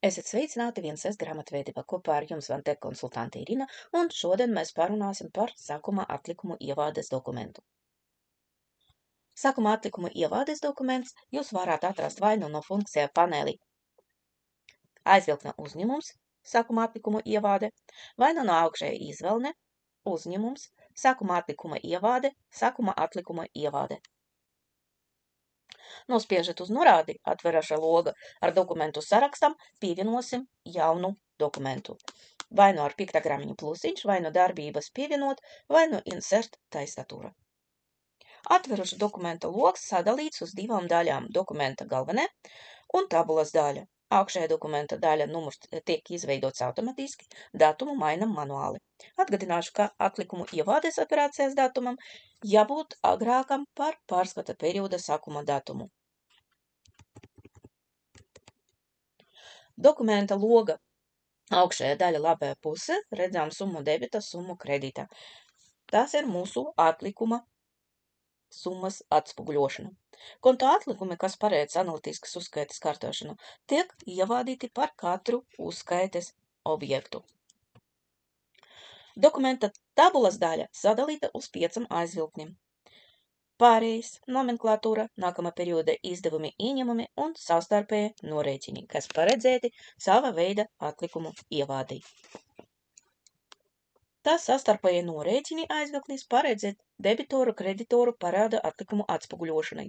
Esiet sveicināti 1S grāmatveidībā. Kopā ar jums Vanteka konsultante Irina, un šodien mēs parunāsim par sākuma atlikumu ievādes dokumentu. Sākuma atlikumu ievādes dokuments jūs varat atrast vai nu no funkcijā panelī aizvilkne uzņēmums, sākuma atlikumu ievāde, vai nu no augšēja izvēlne uzņēmums, sākuma atlikuma ievāde, sākuma atlikuma ievāde. Nospiežat uz norādi atveraša loga ar dokumentu sarakstam, pievienosim jaunu dokumentu. Vai nu ar piktogramu plusiņš, vai nu darbības pievienot, vai nu insert tastatūra. Atveruša dokumenta loks sadalīts uz divām daļām - dokumenta galvenē un tabulas daļa. Augšējā dokumenta daļa numurs tiek izveidots automatiski, datumu mainam manuāli. Atgādināšu, ka atlikumu ievādes operācijas datumam jābūt agrākam par pārskata perioda sākuma datumu. Dokumenta loga augšējā daļa labajā pusē redzām summu debita, summu kredita. Tas ir mūsu atlikuma summas atspoguļošana. Konta atlikumi, kas paredz analītiskas uzskaites kārtošanu, tiek ievādīti par katru uzskaites objektu. Dokumenta tabulas daļa sadalīta uz 5 aizvilkņiem. Pārējais, nomenklatūra, nākamā perioda izdevumi, ieņemumi un savstarpēji norēķini, kas paredzēti sava veida atlikumu ievādī. Tas savstarpēji norēķini aizvilknis paredzēt debitoru kreditoru parāda atlikumu atspoguļošanai.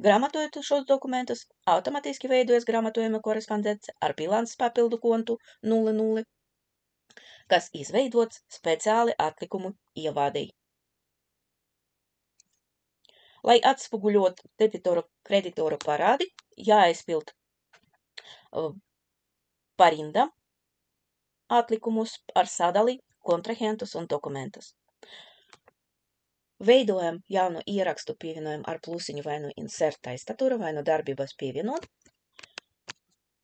Grāmatojot šos dokumentus, automatiski veidojas grāmatojuma korespondence ar bilances papildu kontu 00, kas izveidots speciāli atlikumu ievādī. Lai atspoguļot debitoru kreditoru parādi, jāaizpild parindam atlikumus ar sadali kontrahentus un dokumentus. Veidojam jaunu ierakstu, pievienojam ar plusiņu vai nu insert tastatūra, vai nu darbības pievienot.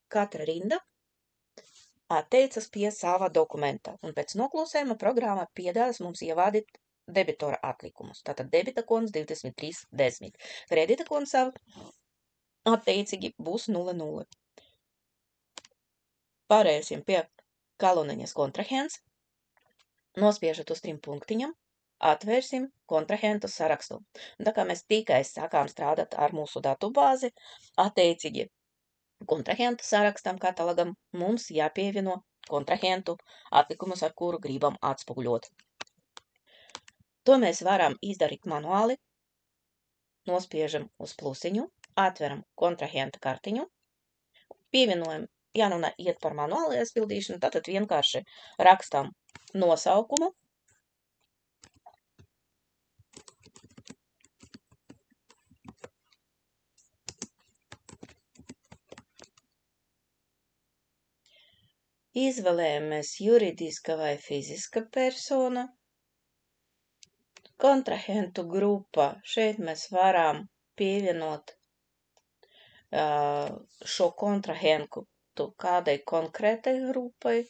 Katra rinda attiecas pie sava dokumenta, un pēc noklusējuma programma piedāvās mums ievādīt debitora atlikumus. Tātad debita konts 2310. Kredita konts attiecīgi būs 00. Pārēsim pie koloniņas kontrahents. Nospiežat uz 3 punktiņam, atvērsim kontrahentu sarakstu. Tā kā mēs tikai sākām strādāt ar mūsu datubāzi, attiecīgi kontrahentu sarakstam katalogam mums jāpievieno kontrahentu atlikumus, ar kuru gribam atspoguļot. To mēs varam izdarīt manuāli. Nospiežam uz plusiņu, atveram kontrahenta kartiņu, pievienojam, ja nu iet par manuālu aizpildīšanu, tātad vienkārši rakstam nosaukumu, izvēlējamies juridiska vai fiziska persona, kontrahentu grupa, šeit mēs varam pievienot šo kontrahentu kādai konkrētai grupai.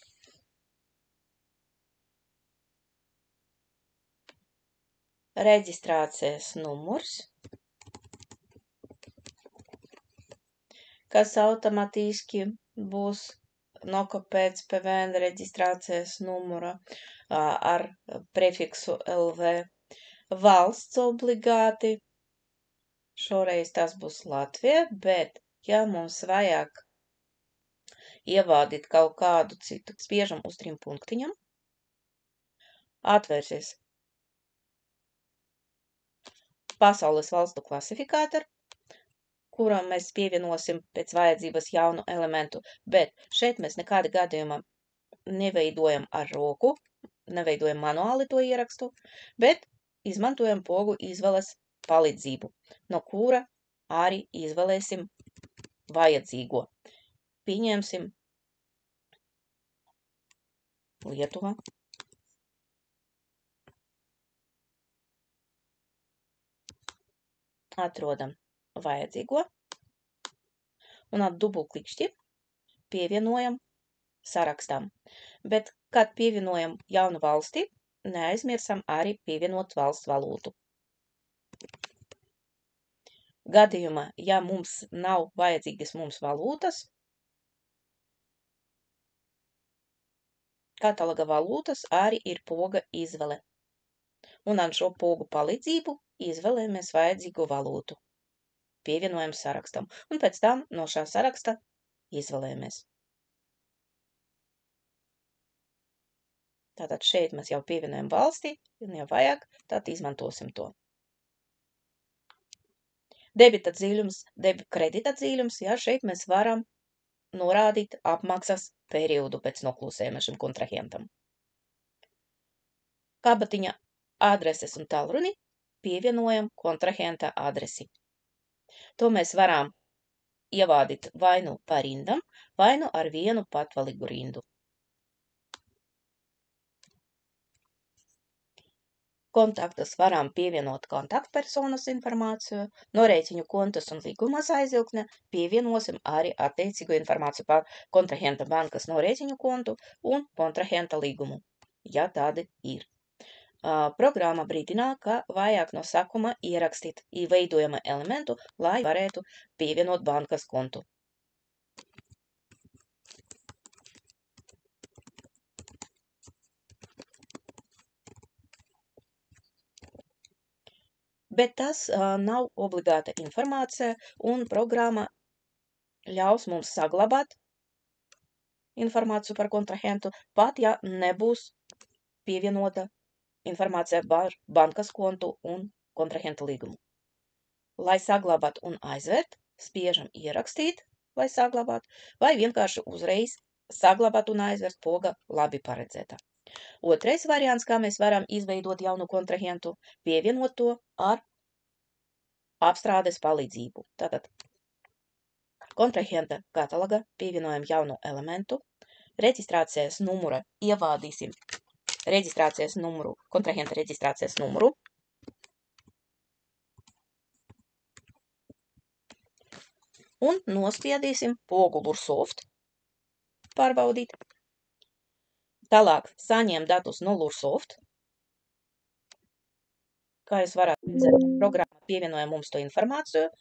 Reģistrācijas numurs, kas automatiski būs nokopēts PVN reģistrācijas numura ar prefiksu LV. Valsts obligāti, šoreiz tas būs Latvija, bet ja mums vajag ievādīt kaut kādu citu, spiežam uz 3 punktiņam, atvērsies pasaules valstu klasifikātoru, kuram mēs pievienosim pēc vajadzības jaunu elementu, bet šeit mēs nekāda gadījumā neveidojam ar roku, neveidojam manuāli to ierakstu, bet izmantojam pogu izvēles palīdzību, no kura arī izvēlēsim vajadzīgo. Pieņemsim Lietuva. Atrodam vajadzīgo un ar dubultklikšķi pievienojam sarakstam. Bet, kad pievienojam jaunu valsti, neaizmirsam arī pievienot valsts valūtu. Gadījumā, ja mums nav vajadzīgas mums valūtas, kataloga valūtas arī ir poga izvele. Un ar šo pogu palīdzību izvēlējamies vajadzīgo valūtu. Pievienojam sarakstam. Un pēc tam no šā saraksta izvēlējamies. Tātad šeit mēs jau pievienojam valsti, un ja vajag, tad izmantosim to. Debita dziļums, kredita dziļums, ja šeit mēs varam norādīt apmaksas periodu pēc noklusējuma šim kontrahentam. Kabatiņa adreses un tālruni pievienojam kontrahenta adresi. To mēs varam ievādīt vai nu pa rindam, vai nu ar vienu patvaļīgu rindu. Kontaktus varam pievienot kontaktpersonas informāciju, no rēķiņu kontas un līgumas aizvilkne pievienosim arī attiecīgo informāciju par kontrahenta bankas no rēķiņu kontu un kontrahenta līgumu, ja tādi ir. Programma brīdinā, ka vajag no sākuma ierakstīt veidojama elementu, lai varētu pievienot bankas kontu. Bet tas nav obligāta informācija, un programma ļaus mums saglabāt informāciju par kontrahentu, pat ja nebūs pievienota informācija par bankas kontu un kontrahenta līgumu. Lai saglabāt un aizvērt, spiežam ierakstīt, lai saglabāt, vai vienkārši uzreiz saglabāt un aizvērt poga labi paredzētā. Otrais variants, kā mēs varam izveidot jaunu kontrahentu, pievienot to ar apstrādes palīdzību. Tātad kontrahenta kataloga pievienojam jaunu elementu, reģistrācijas numura ievādīsim reģistrācijas numuru, kontrahenta reģistrācijas numuru. Un nospiedīsim pogu Lursoft pārbaudīt. Tālāk saņem datus no Lursoft. Kā jūs varat redzēt, programma pievienoja mums to informāciju.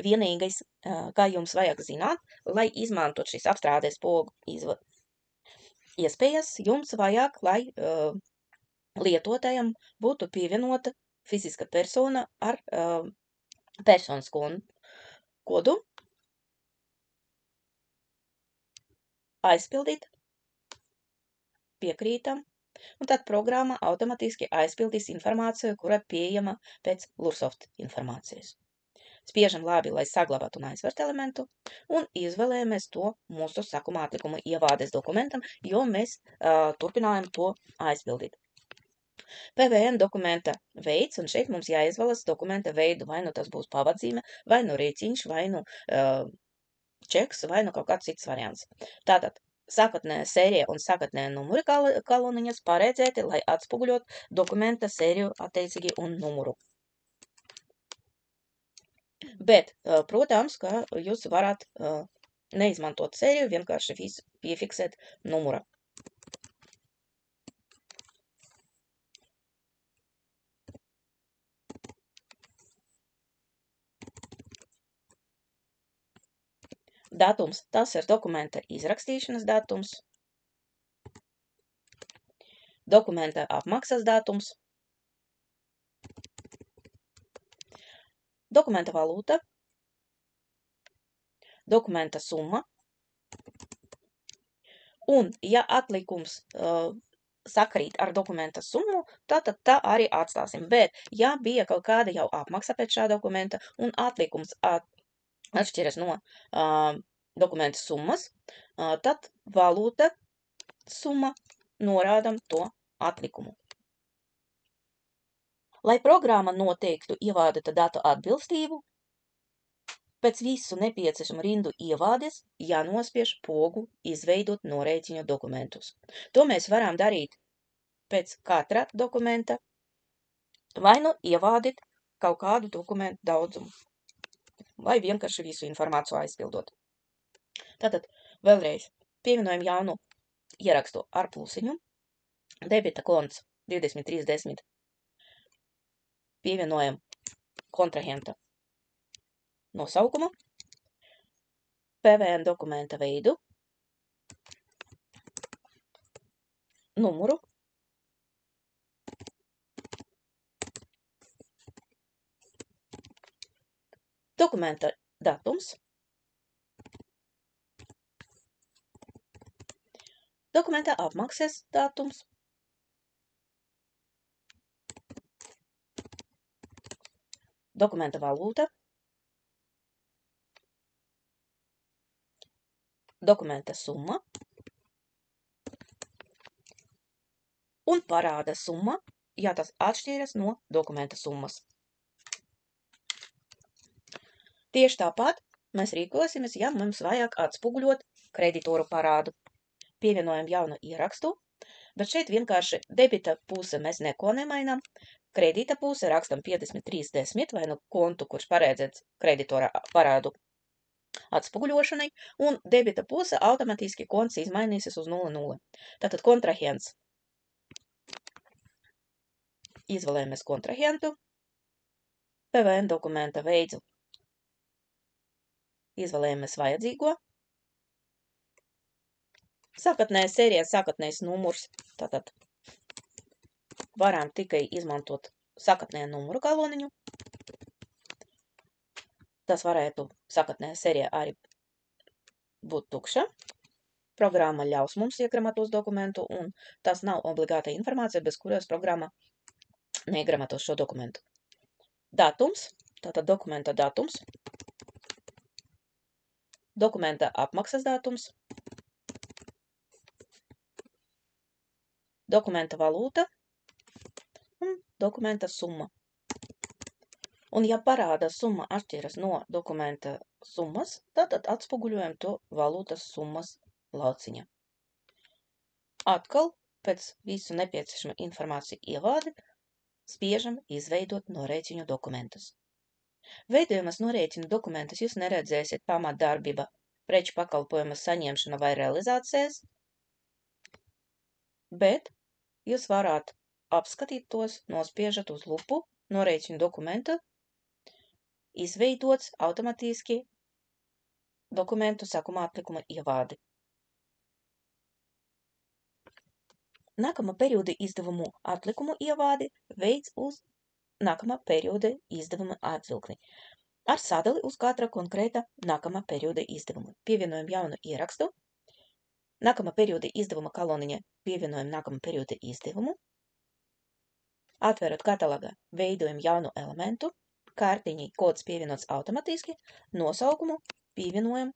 Vienīgais, kā jums vajag zināt, lai izmantot šīs apstrādes pogu iespējas, jums vajag, lai lietotājam būtu pievienota fiziska persona ar personas kodu. Aizpildīt, piekrītam, un tad programma automatiski aizpildīs informāciju, kura pieejama pēc Lursoft informācijas. Spiežam labi, lai saglabātu un aizvērt elementu, un izvēlējamies to mūsu sākuma atlikumu ievādes dokumentam, jo mēs turpinājam to aizpildīt. PVN dokumenta veids, un šeit mums jāizvēlas dokumenta veidu, vai nu tas būs pavadzīme, vai nu rēķiņš, vai nu čeks, vai nu kaut kāds cits variants. Tātad sākotnējā sērija un sākotnējā numuri koloniņas paredzēti, lai atspoguļot dokumenta sēriju attiecīgi un numuru. Bet, protams, ka jūs varat neizmantot sēriju, vienkārši visu piefiksēt numura. Datums, tas ir dokumenta izrakstīšanas datums, dokumenta apmaksas datums, dokumenta valūta, dokumenta summa, un, ja atlikums sakrīt ar dokumenta summu, tad tā arī atstāsim. Bet, ja bija kaut kāda jau apmaksa pēc šā dokumenta un atlikums atšķiras no dokumenta summas, tad valūta summa norādam to atlikumu. Lai programma noteiktu ievādīta datu atbilstību, pēc visu nepieciešamu rindu ievādes jānospiež pogu izveidot norēķiņu dokumentus. To mēs varam darīt pēc katra dokumenta, vai nu ievādīt kaut kādu dokumentu daudzumu, vai vienkārši visu informāciju aizpildot. Tātad vēlreiz pievienojam jaunu ierakstu ar plusiņu, debita konts 2030, pievienojam kontrahenta nosaukumu, PVN dokumenta veidu, numuru, dokumenta datums, dokumenta apmaksas datums, dokumenta valūta, dokumenta summa un parāda summa, ja tas atšķiras no dokumenta summas. Tieši tāpat mēs rīkosimies, ja mums vajag atspoguļot kreditoru parādu. Pievienojam jaunu ierakstu, bet šeit vienkārši debita puse mēs neko nemainām. Kredīta puse rakstam 5310 vai nu kontu, kurš paredzēts kreditora parādu atspoguļošanai, un debita puse automatiski konts izmainīsies uz 00. Tātad kontrahents. Izvēlējamies kontrahentu, PVN dokumenta veidu. Izvēlējamies vajadzīgo. Sākotnējais sērijas, sākotnējais numurs. Tātad varam tikai izmantot sākotnējo numuru galoniņu. Tas varētu sākotnējā sērijā arī būt tukša. Programma ļaus mums iegramatos dokumentu, un tas nav obligāta informācija, bez kuras programma negramatos šo dokumentu. Datums, tātad dokumenta datums, dokumenta apmaksas datums, dokumenta valūta un dokumenta summa. Un ja parāda summa atšķiras no dokumenta summas, tad atspoguļojam to valūtas summas lauciņa. Atkal pēc visu nepieciešamo informāciju ievādi spiežam izveidot norēķinu dokumentus. Veidojamas norēķinu dokumentus jūs neredzēsiet pamatdarbība, preču pakalpojuma saņemšana vai realizācijas, bet jūs varāt apskatīt tos, nospiežat uz lupu norēķinu dokumentu, izveidots automatiski dokumentu sākuma atlikuma ievādi. Nākamā perioda izdevumu atlikumu ievādi veids uz nākamā perioda izdevuma atvilkni ar sadali uz katra konkrēta nākamā perioda izdevumu. Pievienojam jaunu ierakstu. Nākamā perioda izdevuma koloniņa pievienojam nākamā perioda izdevumu. Atverot kataloga, veidojam jaunu elementu. Kārtiņai kods pievienots automatiski. Nosaukumu pievienojam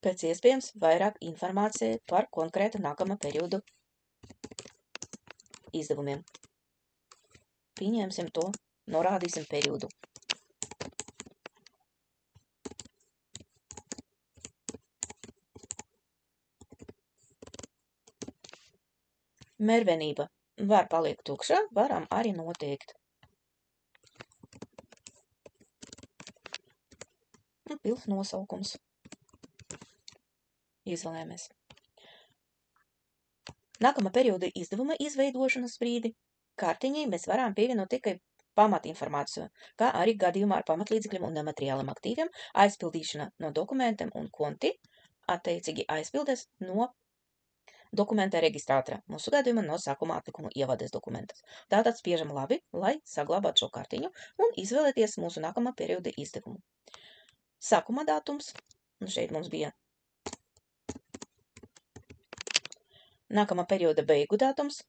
pēc iespējams vairāk informācija par konkrētu nākamā periodu izdevumiem. Pieņemsim to, norādīsim periodu. Mērvenība var palikt tukša, varam arī noteikt. Un pils nosaukums. Izvēlējamies. Nākamā perioda izdevuma izveidošanas brīdi kārtiņai mēs varam pievienot tikai pamatinformāciju, kā arī gadījumā ar pamatlīdzekļiem un nemateriāliem aktīviem, aizpildīšana no dokumentiem un konti, attiecīgi aizpildes no dokumenta reģistrātora, mūsu gadījumā no sākuma atlikuma ievades dokumentas. Tātad spiežam labi, lai saglabātu šo kārtiņu un izvēlēties mūsu nākamā perioda izdevumu. Sākuma datums, un šeit mums bija nākamā perioda beigu datums,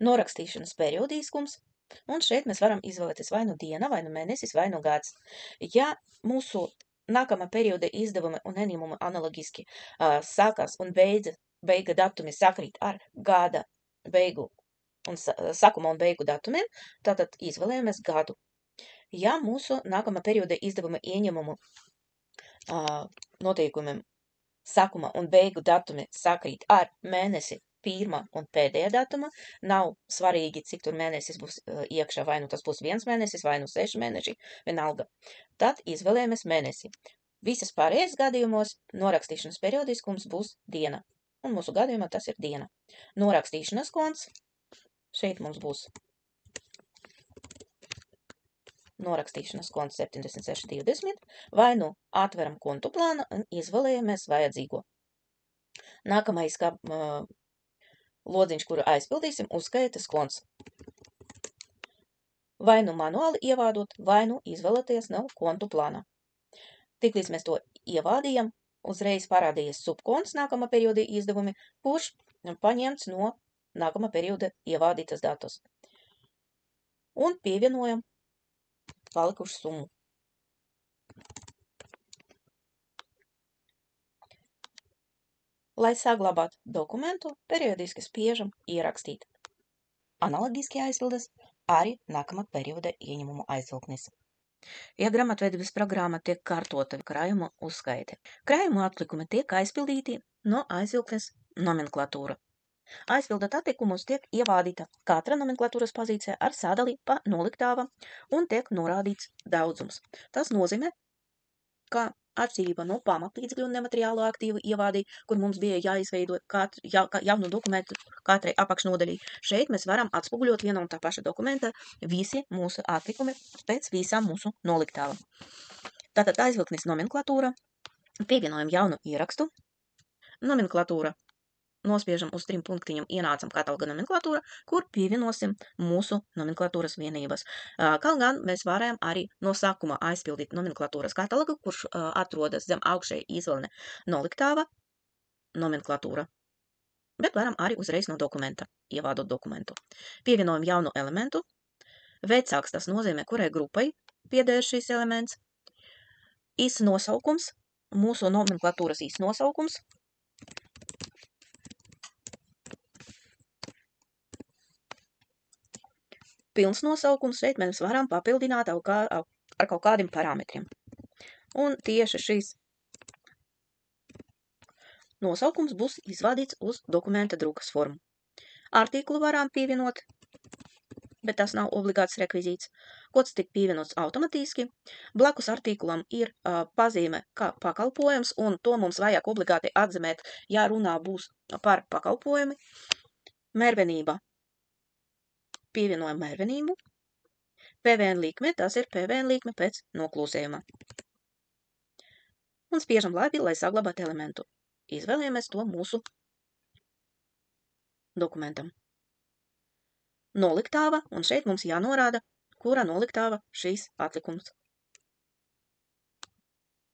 norakstīšanas periodiskums, un šeit mēs varam izvēlēties vai nu diena, vai nu mēnesis, vai nu gads. Ja mūsu nākamā perioda izdevumi un ieņēmumi analogiski sākās un beiga datumi sakrīt ar gada beigu un sākuma un beigu datumiem, tātad izvēlējamies gadu. Ja mūsu nākamā perioda izdevuma ieņēmumu noteikumiem sākuma un beigu datumi sakrīt ar mēnesi pirmā un pēdējā datuma, nav svarīgi, cik tur mēnesis būs iekšā, vai nu tas būs 1 mēnesis, vai nu 6 mēneši, vienalga. Tad izvēlējamies mēnesi. Visas pārējās gadījumos norakstīšanas periodiskums būs diena, un mūsu gadījumā tas ir diena. Norakstīšanas konts, šeit mums būs norakstīšanas konts 7620, vai nu atveram kontu plānu un izvēlējamies vajadzīgo. Nākamais lodziņš, kuru aizpildīsim, uzskaitas konts. Vai nu manuāli ievādot, vai nu izvēlēties no kontu plānā. Tiklīdz mēs to ievādījam, uzreiz parādījies subkonts nākamā perioda izdevumi, kurš paņemts no nākamā perioda ievādītas datus. Un pievienojam palikušu summu. Lai saglabātu dokumentu, periodiski spiežam ierakstīt. Analogiski aizpildas arī nākamā perioda ieņemumu aizvilknis. Ja grāmatvedības programma tiek kārtota krājuma uzskaite, krājuma atlikumi tiek aizpildīti no aizvilknes nomenklatūra. Aizpildat atlikumus tiek ievādīta katra nomenklatūras pozīcija ar sadali pa noliktava un tiek norādīts daudzums. Tas nozīmē, ka atšķirība no pamatlīdzekļu un nemateriālo aktīvu ievādī, kur mums bija jāizveido jaunu dokumentu katrai apakšnodaļai, šeit mēs varam atspoguļot viena un tā paša dokumenta visi mūsu atlikumi pēc visām mūsu noliktava. Tātad aizvilknis nomenklatūra, pievienojam jaunu ierakstu, nomenklatūra, nospiežam uz 3 punktiņam, ienācam kataloga nomenklatūra, kur pievienosim mūsu nomenklatūras vienības. Kaut gan mēs varam arī no sākuma aizpildīt nomenklatūras katalogu, kurš atrodas zem augšēji izvēlne noliktava nomenklatūra. Bet varam arī uzreiz no dokumenta, ievādot dokumentu. Pievienojam jaunu elementu. Vecāks tas nozīmē, kurai grupai pieder šīs elements. Īsts nosaukums, mūsu nomenklatūras īsts nosaukums. Pilns nosaukums, šeit mēs varam papildināt ar kaut kādiem parametriem. Un tieši šīs nosaukums būs izvadīts uz dokumenta drukas formu. Artiklu varam pievienot, bet tas nav obligāts rekvizīts. Kods tik pievienots automatiski. Blakus artikulam ir pazīme kā pakalpojums, un to mums vajag obligāti atzīmēt, ja runā būs par pakalpojumi. Mērvenība. Pievienojam mērvenību. PVN likme, tas ir PVN likme pēc noklūsējuma. Un spiežam labi, lai saglabātu elementu. Izvēlējamies to mūsu dokumentam. Noliktava, un šeit mums jānorāda, kura noliktava šīs atlikums.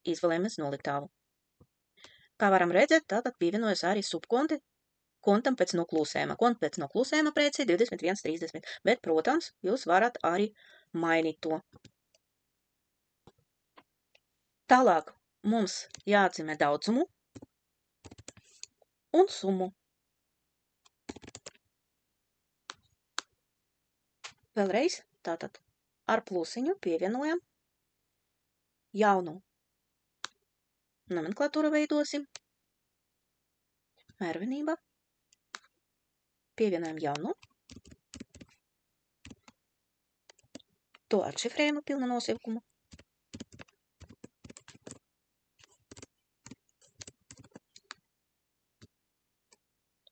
Izvēlējamies noliktavu. Kā varam redzēt, tātad pievienojas arī subkonti kontam pēc noklūsējuma. Konta pēc noklūsējuma preci 21.30, bet, protams, jūs varat arī mainīt to. Tālāk mums jāatzīmē daudzumu un summu. Vēlreiz, tātad ar plusiņu pievienojam jaunu nomenklatūru veidosim, mērvenība, pievienojam jaunu, to atšifrējumu pilnu nosaukumu,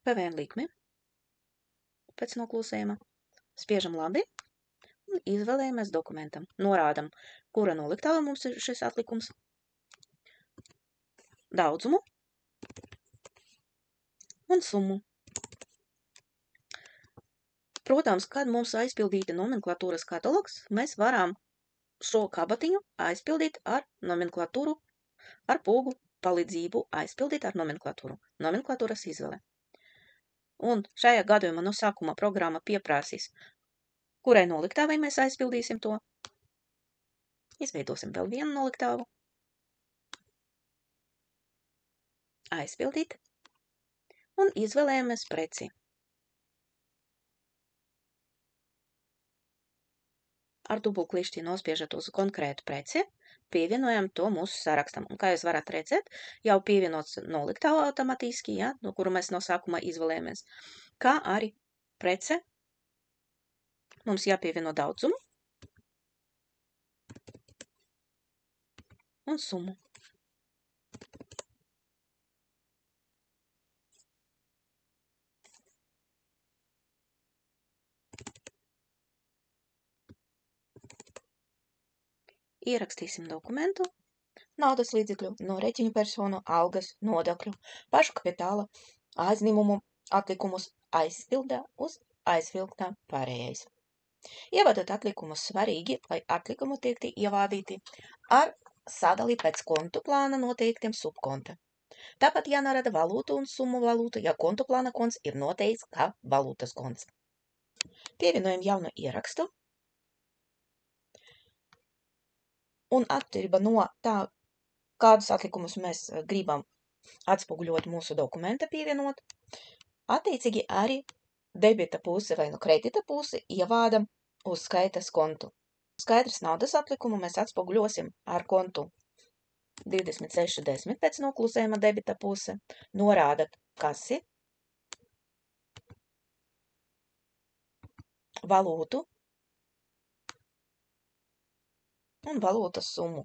PVN likmi pēc noklūsējuma, spiežam labi un izvēlējamies dokumentam. Norādam, kura noliktava mums ir šis atlikums, daudzumu un summu. Protams, kad mums aizpildīta nomenklatūras katalogs, mēs varam šo kabatiņu aizpildīt ar nomenklatūru, ar pogu palīdzību aizpildīt ar nomenklatūru. Nomenklatūras izvēle. Un šajā gadījumā no sākuma programma pieprasīs, kurai noliktavai mēs aizpildīsim to. Izveidosim vēl vienu noliktavu. Aizpildīt. Un izvēlējamies preci. Ar dubultklišķi nospiežat uz konkrētu preci, pievienojam to mūsu sarakstam. Un kā jūs varat redzēt, jau pievienots noliktava automatiski, ja, no kuru mēs no sākuma izvēlējamies. Kā arī prece mums jāpievieno daudzumu un summu. Ierakstīsim dokumentu, naudas līdzekļu, norēķinu personu, algas, nodokļu, pašu kapitāla, aizņēmumu, atlikumus aizpildā uz aizvilktā pārējais. Ievadot atlikumus svarīgi, lai atlikumu tiek ievādīti ar sadali pēc kontu plāna noteiktiem subkonta. Tāpat jānorāda valūtu un summu valūtu, ja kontu plāna konts ir noteikts kā valūtas konts. Pievienojam jaunu ierakstu. Un atšķirība no tā, kādus atlikumus mēs gribam atspoguļot mūsu dokumenta pievienot, attiecīgi arī debita pusi vai kredita pusi ievādam uz skaitas kontu. Skaidrs naudas atlikumu mēs atspoguļosim ar kontu 2610 pēc noklusējuma debita puse, norādat kasi, valūtu un valūtas summu.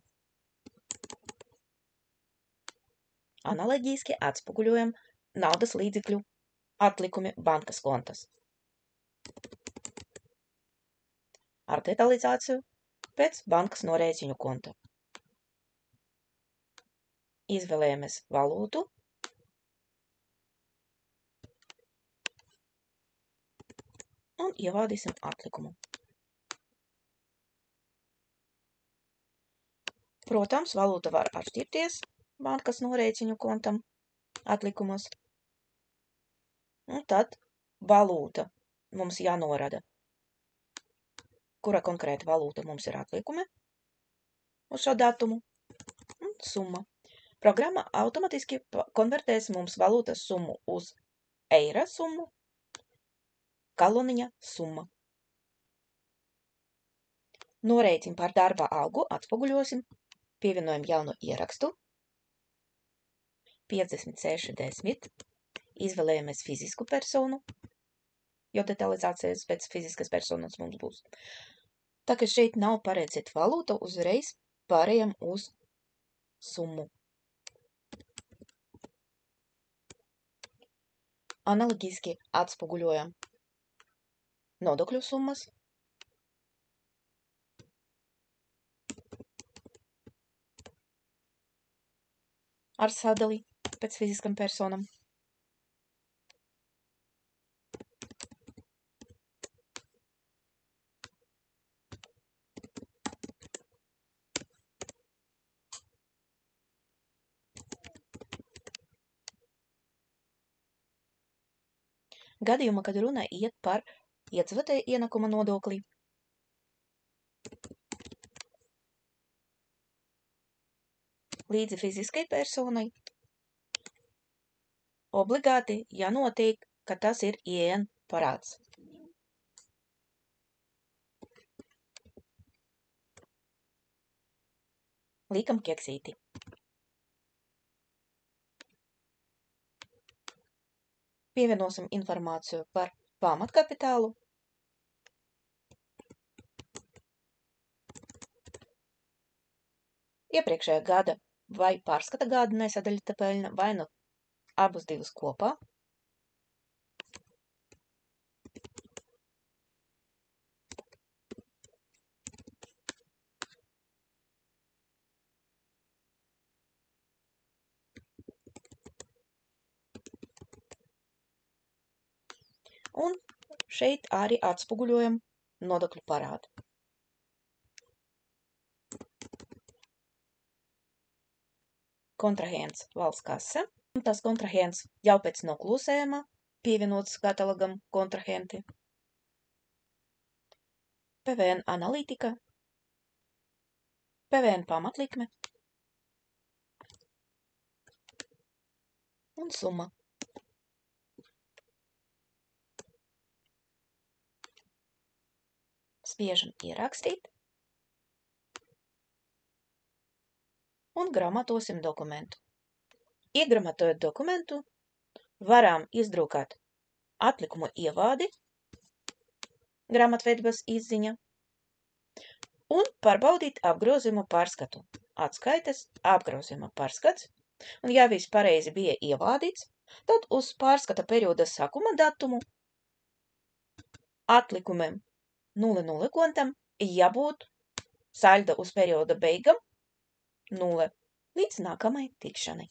Analoģiski atspoguļojam naudas līdzekļu atlikumi bankas kontas. Ar detalizāciju pēc bankas norēķinu konta. Izvēlējamies valūtu un ievādīsim atlikumu. Protams, valūta var atšķirties bankas norēķinu kontam atlikumos. Un tad valūta mums jānorada, kura konkrēta valūta mums ir atlikumi uz šo datumu, un summa. Programma automatiski konvertēs mums valūtas summu uz eira summu, kaloniņa summa. Norēķinu par darba algu atspoguļosim, pievienojam jaunu ierakstu, 5610, izvēlējamies fizisku personu, jo detalizācijas pēc fiziskas personas mums būs. Tā kā šeit nav paredzēt valūta, uzreiz pārējam uz summu. Analoģiski atspoguļojam nodokļu summas, ar sadali pēc fiziskam personam. Gadījumā, kad runa iet par iedzīvotāju ienākuma nodokli, līdzi fiziskai personai, obligāti jānotiek, ka tas ir IEN parāds. Liekam keksīti. Pievienosim informāciju par pamatkapitālu, iepriekšējā gada vai pārskata gada nesadaļīta peļņa, vai nu abus divus kopā. Un šeit arī atspoguļojam nodokļu parādu. Kontrahents valsts kase, un tas kontrahents jau pēc noklusējuma pievienots katalogam kontrahenti. PVN analītika, PVN pamatlikme un summa. Spiežam ierakstīt un gramatosim dokumentu. Iegramatojot dokumentu, varam izdrukāt atlikumu ievādi, grāmatvedības izziņa, un pārbaudīt apgrozījuma pārskatu. Atskaites apgrozījuma pārskats, un ja viss pareizi bija ievādīts, tad uz pārskata perioda sākuma datumu atlikumiem 00 kontam jābūt Saļda uz perioda beigām – 0. Līdz nākamai tikšanai!